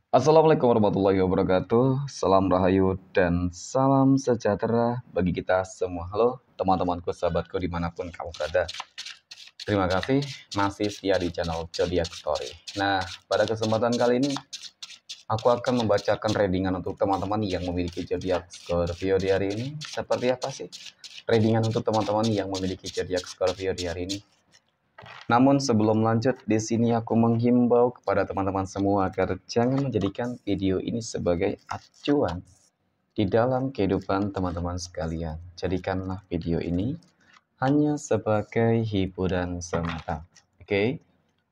Assalamualaikum warahmatullahi wabarakatuh. Salam rahayu dan salam sejahtera bagi kita semua. Halo teman-temanku, sahabatku dimanapun kamu berada. Terima kasih masih setia di channel Zodiac Story. Nah, pada kesempatan kali ini aku akan membacakan readingan untuk teman-teman yang memiliki zodiak Scorpio di hari ini. Seperti apa sih readingan untuk teman-teman yang memiliki zodiak Scorpio di hari ini? Namun sebelum lanjut, di sini aku menghimbau kepada teman-teman semua agar jangan menjadikan video ini sebagai acuan di dalam kehidupan teman-teman sekalian. Jadikanlah video ini hanya sebagai hiburan semata. Oke?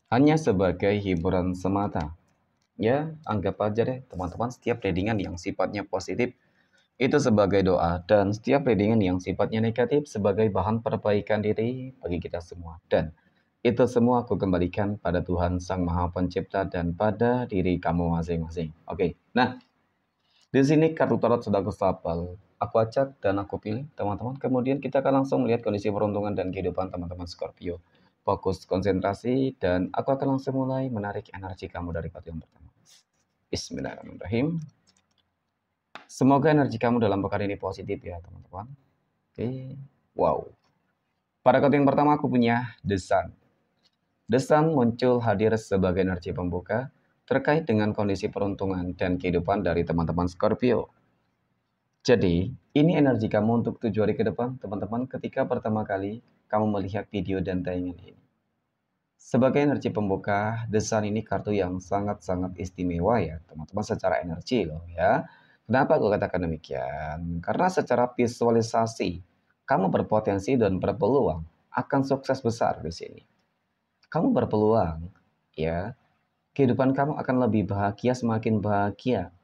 Hanya sebagai hiburan semata. Ya, anggap aja deh teman-teman setiap readingan yang sifatnya positif itu sebagai doa, dan setiap readingan yang sifatnya negatif sebagai bahan perbaikan diri bagi kita semua. Dan itu semua aku kembalikan pada Tuhan Sang Maha Pencipta dan pada diri kamu masing-masing. Oke, nah di sini kartu tarot sudah aku shuffle, aku acak dan aku pilih teman-teman. Kemudian kita akan langsung melihat kondisi peruntungan dan kehidupan teman-teman Scorpio. Fokus konsentrasi dan aku akan langsung mulai menarik energi kamu dari kartu yang pertama. Bismillahirrahmanirrahim. Semoga energi kamu dalam pekan ini positif ya teman-teman. Oke, wow. Pada kartu yang pertama aku punya The Sun. The Sun muncul hadir sebagai energi pembuka terkait dengan kondisi peruntungan dan kehidupan dari teman-teman Scorpio. Jadi, ini energi kamu untuk 7 hari ke depan, teman-teman, ketika pertama kali kamu melihat video dan tayangan ini. Sebagai energi pembuka, The Sun ini kartu yang sangat-sangat istimewa ya, teman-teman, secara energi loh ya. Kenapa aku katakan demikian? Karena secara visualisasi, kamu berpotensi dan berpeluang akan sukses besar di sini. Kamu berpeluang, ya, kehidupan kamu akan lebih bahagia, semakin bahagia.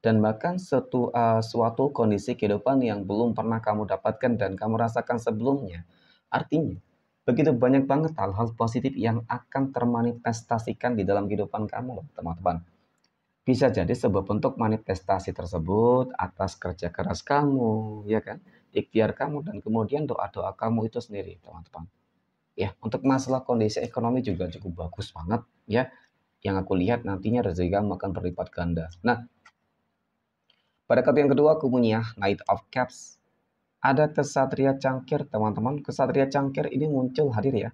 Dan bahkan suatu kondisi kehidupan yang belum pernah kamu dapatkan dan kamu rasakan sebelumnya. Artinya, begitu banyak banget hal-hal positif yang akan termanifestasikan di dalam kehidupan kamu, teman-teman. Bisa jadi sebuah bentuk manifestasi tersebut atas kerja keras kamu, ya kan? Ikhtiar kamu dan kemudian doa-doa kamu itu sendiri, teman-teman. Ya, untuk masalah kondisi ekonomi juga cukup bagus banget, ya. Yang aku lihat nantinya rezeki kamu akan berlipat ganda. Nah, pada kartu yang kedua aku punya Knight of Cups. Ada kesatria cangkir, teman-teman. Kesatria cangkir ini muncul hadir ya.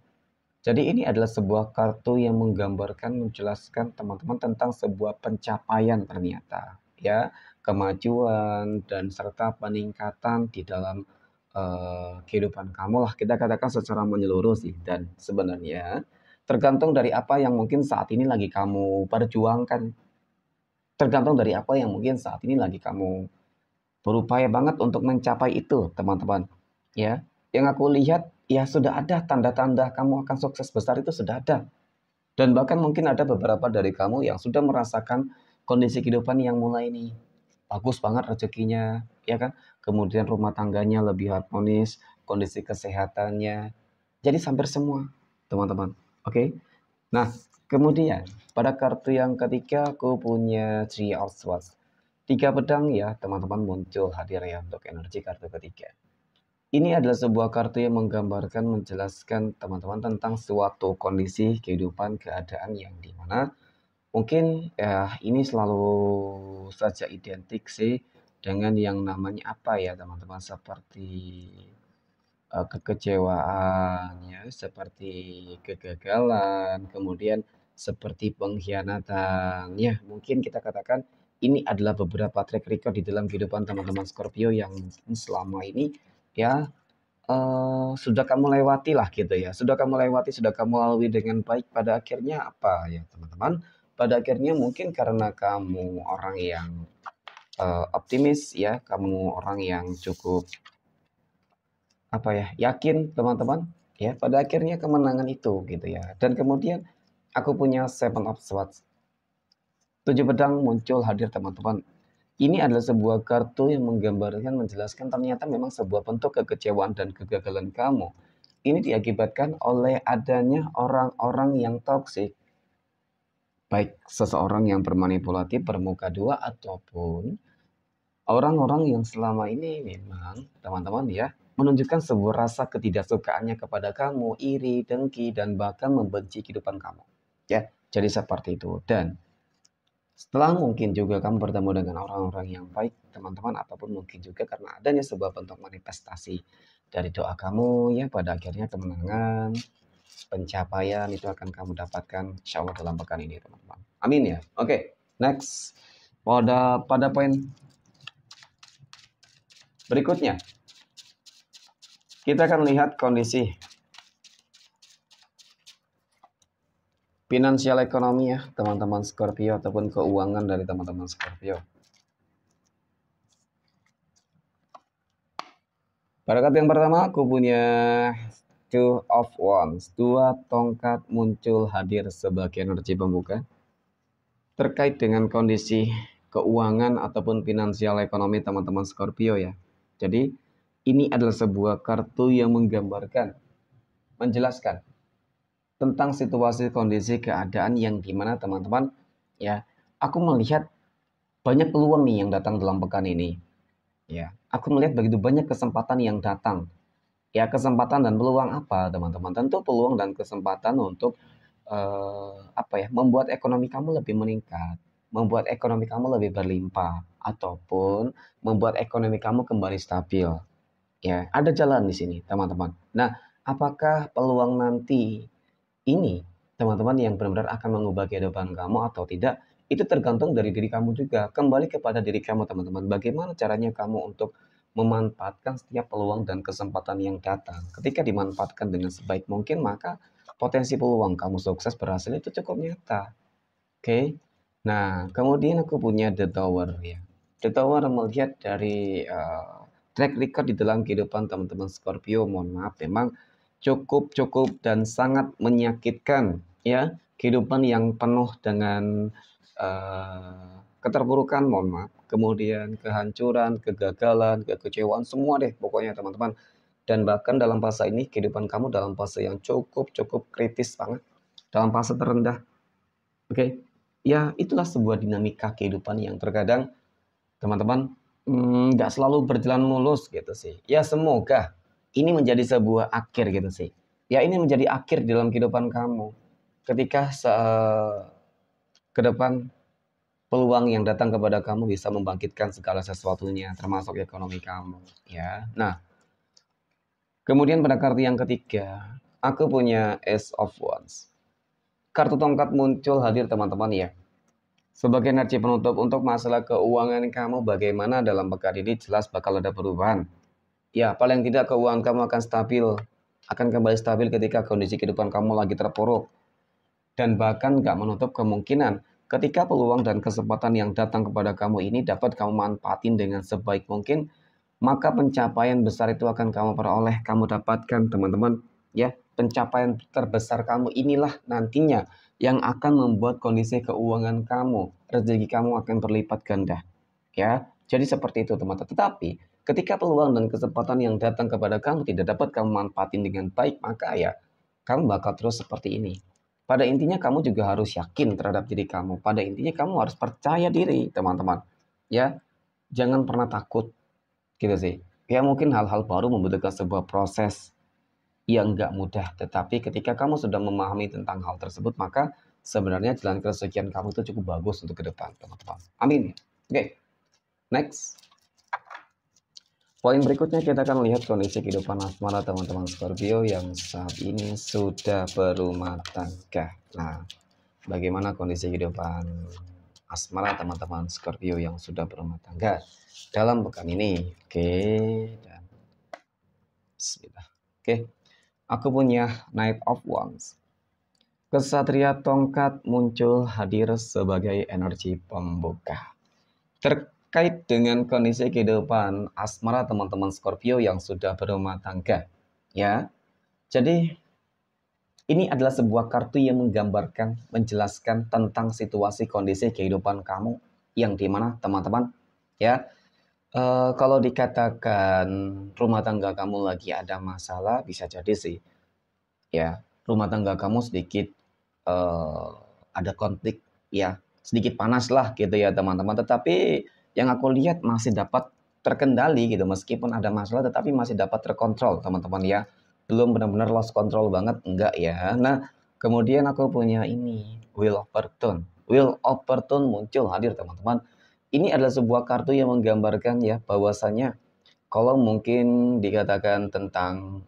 Jadi ini adalah sebuah kartu yang menggambarkan, menjelaskan teman-teman tentang sebuah pencapaian ternyata, ya, kemajuan dan serta peningkatan di dalam kehidupan kamu lah, kita katakan secara menyeluruh sih. Dan sebenarnya tergantung dari apa yang mungkin saat ini lagi kamu perjuangkan, tergantung dari apa yang mungkin saat ini lagi kamu berupaya banget untuk mencapai itu, teman-teman. Ya, yang aku lihat ya sudah ada tanda-tanda kamu akan sukses besar itu sudah ada. Dan bahkan mungkin ada beberapa dari kamu yang sudah merasakan kondisi kehidupan yang mulai nih bagus banget rezekinya, ya kan? Kemudian rumah tangganya lebih harmonis, kondisi kesehatannya. Jadi hampir semua, teman-teman. Oke. Nah, kemudian pada kartu yang ketiga aku punya Three of Swords. 3 pedang ya, teman-teman, muncul hadir ya untuk energi kartu ketiga. Ini adalah sebuah kartu yang menggambarkan, menjelaskan teman-teman tentang suatu kondisi kehidupan, keadaan yang dimana mungkin ya ini selalu saja identik sih dengan yang namanya apa ya teman-teman, seperti kekecewaan ya, seperti kegagalan, kemudian seperti pengkhianatan. Ya, mungkin kita katakan ini adalah beberapa track record di dalam kehidupan teman-teman Scorpio yang mungkin selama ini ya sudah kamu lewati lah gitu ya. Sudah kamu lewati, sudah kamu lalui dengan baik. Pada akhirnya apa ya teman-teman? Pada akhirnya mungkin karena kamu orang yang optimis ya, kamu orang yang cukup apa ya, yakin teman-teman, ya, pada akhirnya kemenangan itu gitu ya. Dan kemudian aku punya Seven of Swords. 7 pedang muncul hadir teman-teman. Ini adalah sebuah kartu yang menggambarkan, menjelaskan ternyata memang sebuah bentuk kekecewaan dan kegagalan kamu. Ini diakibatkan oleh adanya orang-orang yang toksik. Baik seseorang yang bermanipulatif, bermuka dua, ataupun orang-orang yang selama ini memang teman-teman ya menunjukkan sebuah rasa ketidaksukaannya kepada kamu, iri, dengki, dan bahkan membenci kehidupan kamu. Ya, jadi seperti itu. Dan Setelah mungkin juga kamu bertemu dengan orang-orang yang baik, teman-teman, ataupun mungkin juga karena adanya sebuah bentuk manifestasi dari doa kamu, ya pada akhirnya kemenangan, pencapaian itu akan kamu dapatkan insya Allah dalam pekan ini, teman-teman. Amin ya. Oke, next. Pada poin berikutnya, kita akan lihat kondisi finansial ekonomi ya, teman-teman Scorpio, ataupun keuangan dari teman-teman Scorpio. Pada kartu yang pertama, aku punya Two of Wands. Dua tongkat muncul hadir sebagai energi pembuka. Terkait dengan kondisi keuangan ataupun finansial ekonomi teman-teman Scorpio ya. Jadi, ini adalah sebuah kartu yang menggambarkan, menjelaskan tentang situasi kondisi keadaan yang dimana teman-teman ya, aku melihat banyak peluang nih yang datang dalam pekan ini. Ya, aku melihat begitu banyak kesempatan yang datang. Ya, kesempatan dan peluang apa, teman-teman? Tentu peluang dan kesempatan untuk membuat ekonomi kamu lebih meningkat, membuat ekonomi kamu lebih berlimpah, ataupun membuat ekonomi kamu kembali stabil. Ya, ada jalan di sini, teman-teman. Nah, apakah peluang nanti ini, teman-teman, yang benar-benar akan mengubah kehidupan kamu atau tidak? Itu tergantung dari diri kamu juga. Kembali kepada diri kamu, teman-teman. Bagaimana caranya kamu untuk memanfaatkan setiap peluang dan kesempatan yang datang. Ketika dimanfaatkan dengan sebaik mungkin, maka potensi peluang kamu sukses berhasil itu cukup nyata. Oke. Nah, kemudian aku punya The Tower ya. The Tower melihat dari track record di dalam kehidupan teman-teman Scorpio. Mohon maaf, memang cukup dan sangat menyakitkan ya, kehidupan yang penuh dengan keterpurukan, mohon maaf, kemudian kehancuran, kegagalan, kekecewaan, semua deh pokoknya, teman-teman. Dan bahkan dalam fase ini kehidupan kamu dalam fase yang cukup kritis banget, dalam fase terendah. Oke. Ya, itulah sebuah dinamika kehidupan yang terkadang teman-teman nggak selalu berjalan mulus gitu sih. Ya, semoga ini menjadi sebuah akhir gitu sih. Ya, ini menjadi akhir dalam kehidupan kamu. Ketika ke depan peluang yang datang kepada kamu bisa membangkitkan segala sesuatunya, termasuk ekonomi kamu. Ya, nah, kemudian pada kartu yang ketiga, aku punya Ace of Wands. Kartu tongkat muncul hadir, teman-teman ya. Sebagai energi penutup untuk masalah keuangan kamu, bagaimana dalam pekan ini jelas bakal ada perubahan. Ya, paling tidak keuangan kamu akan stabil, akan kembali stabil ketika kondisi kehidupan kamu lagi terpuruk. Dan bahkan nggak menutup kemungkinan ketika peluang dan kesempatan yang datang kepada kamu ini dapat kamu manfaatin dengan sebaik mungkin, maka pencapaian besar itu akan kamu peroleh, kamu dapatkan, teman-teman. Ya, pencapaian terbesar kamu inilah nantinya yang akan membuat kondisi keuangan kamu, rezeki kamu akan berlipat ganda. Ya, jadi seperti itu, teman-teman. Tetapi ketika peluang dan kesempatan yang datang kepada kamu tidak dapat kamu manfaatin dengan baik, maka ya kamu bakal terus seperti ini. Pada intinya kamu juga harus yakin terhadap diri kamu. Pada intinya kamu harus percaya diri, teman-teman. Ya, jangan pernah takut. Gitu sih. Ya, mungkin hal-hal baru membutuhkan sebuah proses yang nggak mudah. Tetapi ketika kamu sudah memahami tentang hal tersebut, maka sebenarnya jalan keresakian kamu itu cukup bagus untuk ke depan, teman-teman. Amin. Oke, next. Poin berikutnya kita akan lihat kondisi kehidupan asmara teman-teman Scorpio yang saat ini sudah berumah tangga. Nah, bagaimana kondisi kehidupan asmara teman-teman Scorpio yang sudah berumah tangga dalam pekan ini? Oke, dan bismillah. Oke, aku punya Knight of Wands. Kesatria tongkat muncul hadir sebagai energi pembuka. Terkait dengan kondisi kehidupan asmara teman-teman Scorpio yang sudah berumah tangga. Ya, jadi ini adalah sebuah kartu yang menggambarkan, menjelaskan tentang situasi kondisi kehidupan kamu yang dimana teman-teman ya, kalau dikatakan rumah tangga kamu lagi ada masalah, bisa jadi sih ya, rumah tangga kamu sedikit ada konflik ya, sedikit panas lah gitu ya teman-teman. Tetapi yang aku lihat masih dapat terkendali gitu, meskipun ada masalah tetapi masih dapat terkontrol teman-teman ya. Belum benar-benar lost control banget, enggak ya. Nah, kemudian aku punya ini, Wheel of Fortune. Wheel of Fortune muncul hadir teman-teman. Ini adalah sebuah kartu yang menggambarkan ya bahwasanya kalau mungkin dikatakan tentang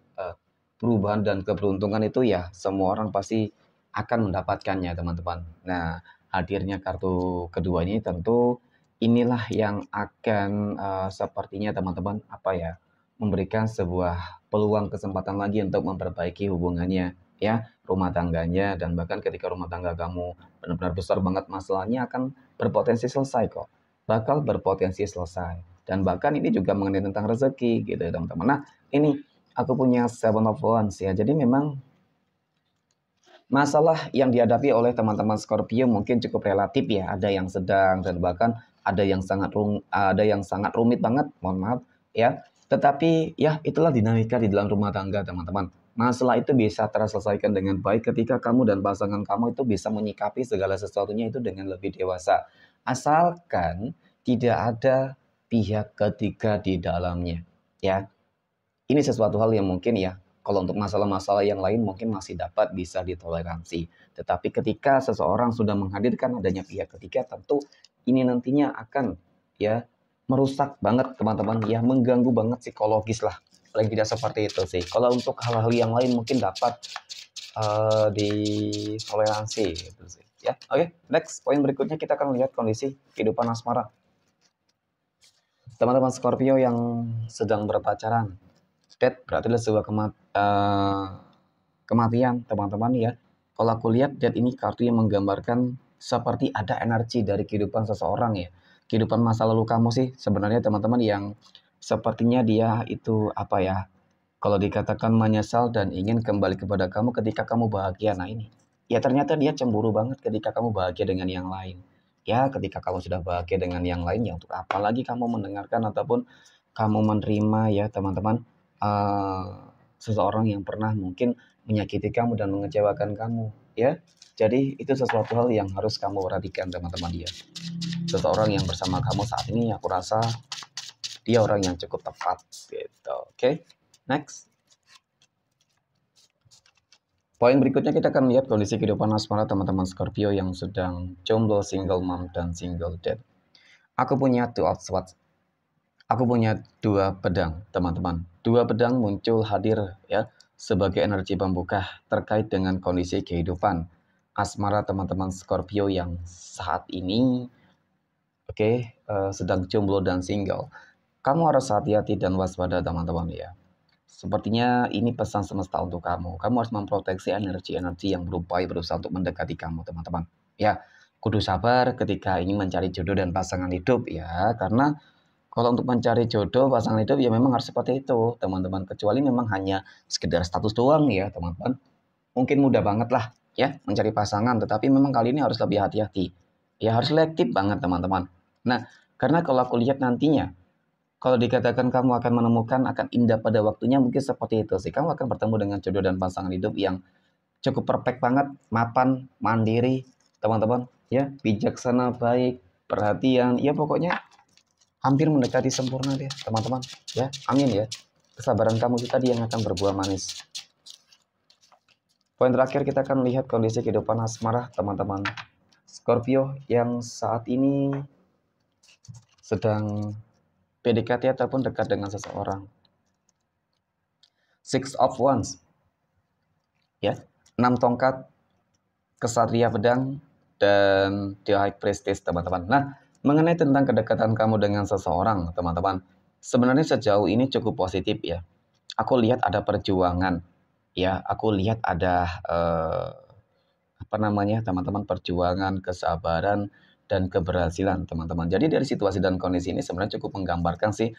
perubahan dan keberuntungan itu ya semua orang pasti akan mendapatkannya teman-teman. Nah, hadirnya kartu kedua ini tentu inilah yang akan sepertinya teman-teman apa ya memberikan sebuah peluang kesempatan lagi untuk memperbaiki hubungannya ya rumah tangganya, dan bahkan ketika rumah tangga kamu benar-benar besar banget masalahnya akan berpotensi selesai kok, bakal berpotensi selesai. Dan bahkan ini juga mengenai tentang rezeki gitu ya teman-teman. Nah ini aku punya Seven of Wands ya. Jadi memang masalah yang dihadapi oleh teman-teman Scorpio mungkin cukup relatif ya. Ada yang sedang dan bahkan ada yang sangat rumit banget. Mohon maaf ya. Tetapi ya itulah dinamika di dalam rumah tangga teman-teman. Masalah itu bisa terselesaikan dengan baik ketika kamu dan pasangan kamu itu bisa menyikapi segala sesuatunya itu dengan lebih dewasa. Asalkan tidak ada pihak ketiga di dalamnya. Ya, ini sesuatu hal yang mungkin ya, kalau untuk masalah-masalah yang lain mungkin masih dapat bisa ditoleransi. Tetapi ketika seseorang sudah menghadirkan adanya pihak ketiga, tentu ini nantinya akan ya merusak banget teman-teman, ya mengganggu banget psikologis lah. Paling tidak seperti itu sih. Kalau untuk hal-hal yang lain mungkin dapat ditoleransi gitu sih. Ya, oke. Next, poin berikutnya kita akan lihat kondisi kehidupan asmara. Teman-teman Scorpio yang sedang berpacaran, death berarti adalah sebuah kematian teman-teman ya. Kalau aku lihat death ini kartu yang menggambarkan seperti ada energi dari kehidupan seseorang ya. Kehidupan masa lalu kamu sih sebenarnya teman-teman yang sepertinya dia itu apa ya, kalau dikatakan menyesal dan ingin kembali kepada kamu ketika kamu bahagia. Nah ini ya ternyata dia cemburu banget ketika kamu bahagia dengan yang lain. Ya ketika kamu sudah bahagia dengan yang lain ya untuk apa lagi kamu mendengarkan ataupun kamu menerima ya teman-teman seseorang yang pernah mungkin menyakiti kamu dan mengecewakan kamu ya. Jadi itu sesuatu hal yang harus kamu perhatikan teman-teman dia. Seseorang yang bersama kamu saat ini aku rasa dia orang yang cukup tepat gitu. Oke. Next. Poin berikutnya kita akan lihat kondisi kehidupan asmara teman-teman Scorpio yang sedang jomblo, single mom, dan single dad. Aku punya two of swords. Aku punya dua pedang, teman-teman. Dua pedang muncul hadir ya sebagai energi pembuka terkait dengan kondisi kehidupan asmara teman-teman Scorpio yang saat ini sedang jomblo dan single. Kamu harus hati-hati dan waspada teman-teman ya. Sepertinya ini pesan semesta untuk kamu. Kamu harus memproteksi energi-energi yang berusaha untuk mendekati kamu, teman-teman. Ya, kudu sabar ketika ingin mencari jodoh dan pasangan hidup ya. Karena kalau untuk mencari jodoh pasangan hidup ya memang harus seperti itu, teman-teman. Kecuali memang hanya sekedar status doang ya, teman-teman. Mungkin mudah banget lah ya mencari pasangan, tetapi memang kali ini harus lebih hati-hati. Ya harus selektif banget, teman-teman. Nah, karena kalau aku lihat nantinya kalau dikatakan kamu akan menemukan akan indah pada waktunya mungkin seperti itu sih. Kamu akan bertemu dengan jodoh dan pasangan hidup yang cukup perfect banget, mapan, mandiri, teman-teman, ya, bijaksana, baik, perhatian, ya pokoknya hampir mendekati sempurna deh, teman-teman. Ya, amin ya. Kesabaran kamu itu tadi yang akan berbuah manis. Poin terakhir kita akan lihat kondisi kehidupan asmara teman-teman Scorpio yang saat ini sedang PDKT ataupun dekat dengan seseorang. Six of Wands, ya, 6 tongkat, kesatria pedang, dan The High Priestess, teman-teman. Nah, mengenai tentang kedekatan kamu dengan seseorang, teman-teman, sebenarnya sejauh ini cukup positif ya. Aku lihat ada perjuangan, ya, aku lihat ada teman-teman, perjuangan, kesabaran, dan keberhasilan, teman-teman. Jadi dari situasi dan kondisi ini sebenarnya cukup menggambarkan sih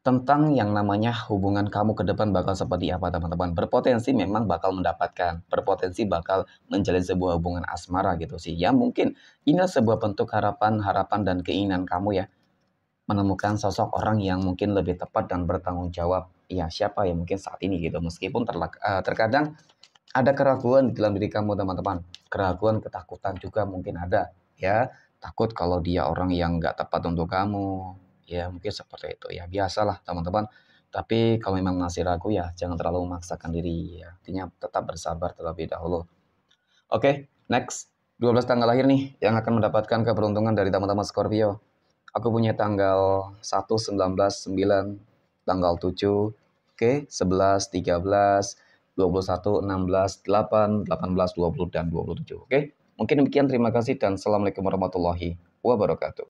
tentang yang namanya hubungan kamu ke depan bakal seperti apa, teman-teman. Berpotensi memang bakal mendapatkan, berpotensi bakal menjalin sebuah hubungan asmara gitu sih. Ya mungkin ini sebuah bentuk harapan dan keinginan kamu ya, menemukan sosok orang yang mungkin lebih tepat dan bertanggung jawab. Ya siapa ya mungkin saat ini gitu. Meskipun terkadang ada keraguan di dalam diri kamu, teman-teman. Keraguan, ketakutan juga mungkin ada ya. Takut kalau dia orang yang nggak tepat untuk kamu. Ya mungkin seperti itu ya, biasalah teman-teman. Tapi kalau memang masih ragu ya jangan terlalu memaksakan diri ya. Artinya tetap bersabar terlebih dahulu. Oke, next. 12 tanggal lahir nih yang akan mendapatkan keberuntungan dari teman-teman Scorpio. Aku punya tanggal 1, 19, 9, tanggal 7, oke, 11, 13, 21, 16, 8, 18, 20, dan 27. Oke, mungkin demikian. Terima kasih dan Assalamualaikum warahmatullahi wabarakatuh.